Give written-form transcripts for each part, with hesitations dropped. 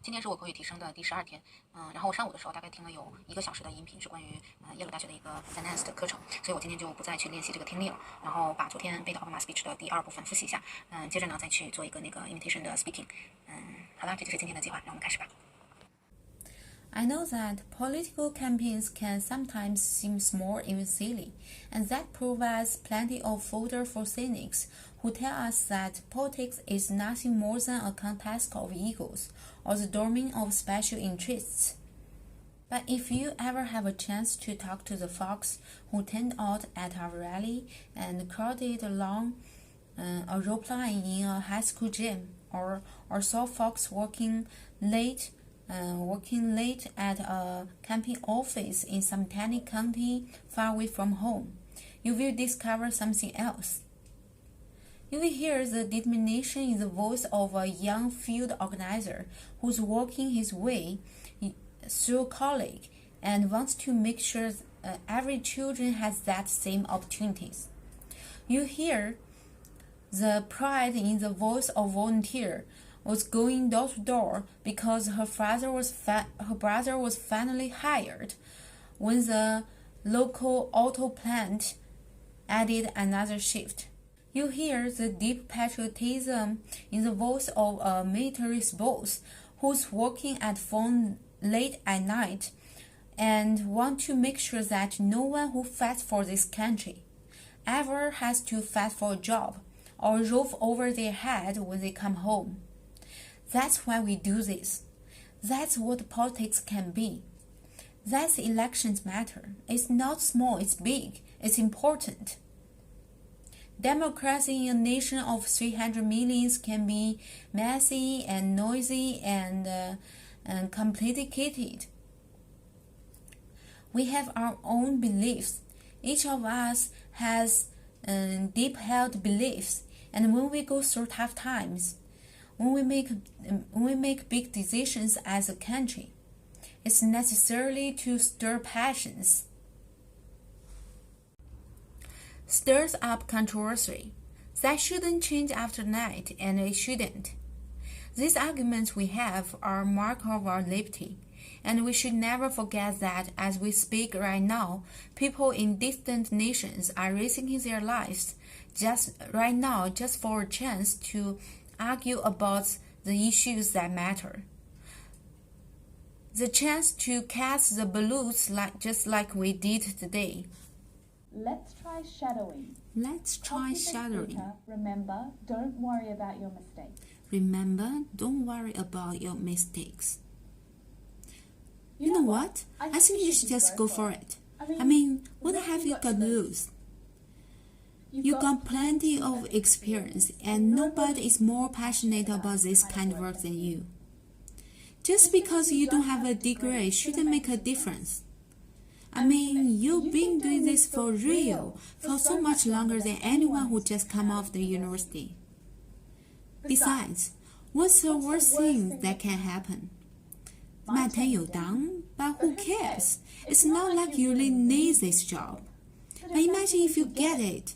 今天是我口语提升的第12天，然后我上午的时候大概听了有1个小时的音频，是关于耶鲁大学的一个 finance 的课程，所以我今天就不再去练习这个听力了，然后把昨天背的 Obama speech 的第2部分复习一下，接着呢再去做一个那个 imitation 的 speaking，好了，这就是今天的计划，让我们开始吧。I know that political campaigns can sometimes seem small, even silly, and that provides plenty of fodder for cynics who tell us that politics is nothing more than a contest of egos or the domain of special interests. But if you ever have a chance to talk to the folks who turned out at our rally and crowded along a rope line in a high school gym, or saw folks working late at a camping office in some tiny county far away from home, you will discover something else. You will hear the determination in the voice of a young field organizer who's working his way through college and wants to make sure every children has that same opportunities. You hear the pride in the voice of volunteer was going door to door because her brother was finally hired when the local auto plant added another shift. You hear the deep patriotism in the voice of a military spouse who's working at phone late at night and want to make sure that no one who fights for this country ever has to fight for a job or roof over their head when they come home. That's why we do this. That's what politics can be. That's elections matter. It's not small, it's big, it's important. Democracy in a nation of 300 millions can be messy and noisy and complicated. We have our own beliefs. Each of us has deep-held beliefs, and when we go through tough times, when we make big decisions as a country, it's necessarily to stir passions. Stirs up controversy. That shouldn't change after night, and it shouldn't. These arguments we have are a mark of our liberty, and we should never forget that as we speak right now, people in distant nations are risking their lives just for a chance to argue about the issues that matter. The chance to cast the ballots just like we did today. Let's try shadowing. Let's try shadowing. Remember, don't worry about your mistakes. Remember, don't worry about your mistakes. You know what? I think you should just go for it. I mean, what have you got to lose? You got plenty of experience, and nobody is more passionate about this kind of work than you. Just because you don't have a degree shouldn't make a difference. I mean, you've been doing this for real for so much longer than anyone who just come off the university. Besides, what's the worst thing that can happen? Might turn you down, but who cares? It's not like you really need this job. But imagine if you get it.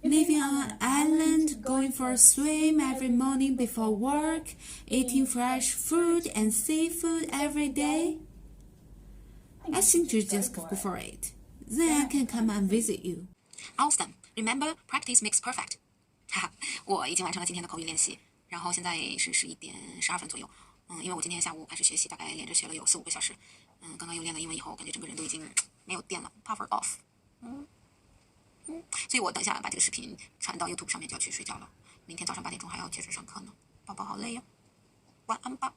Living on an island, going for a swim every morning before work, eating fresh fruit and seafood every day. I think you just go for it. Then I can come and visit you. Awesome. Remember, practice makes perfect. 哈哈，我已经完成了今天的口语练习，然后现在是11点12分左右。因为我今天下午开始学习，大概连着学了有4-5个小时。刚刚又练了英文以后，我感觉整个人都已经没有电了 ，power off。所以我等一下把这个视频传到 YouTube 上面就要去睡觉了。明天早上8点钟还要接着上课呢，宝宝好累呀，晚安吧。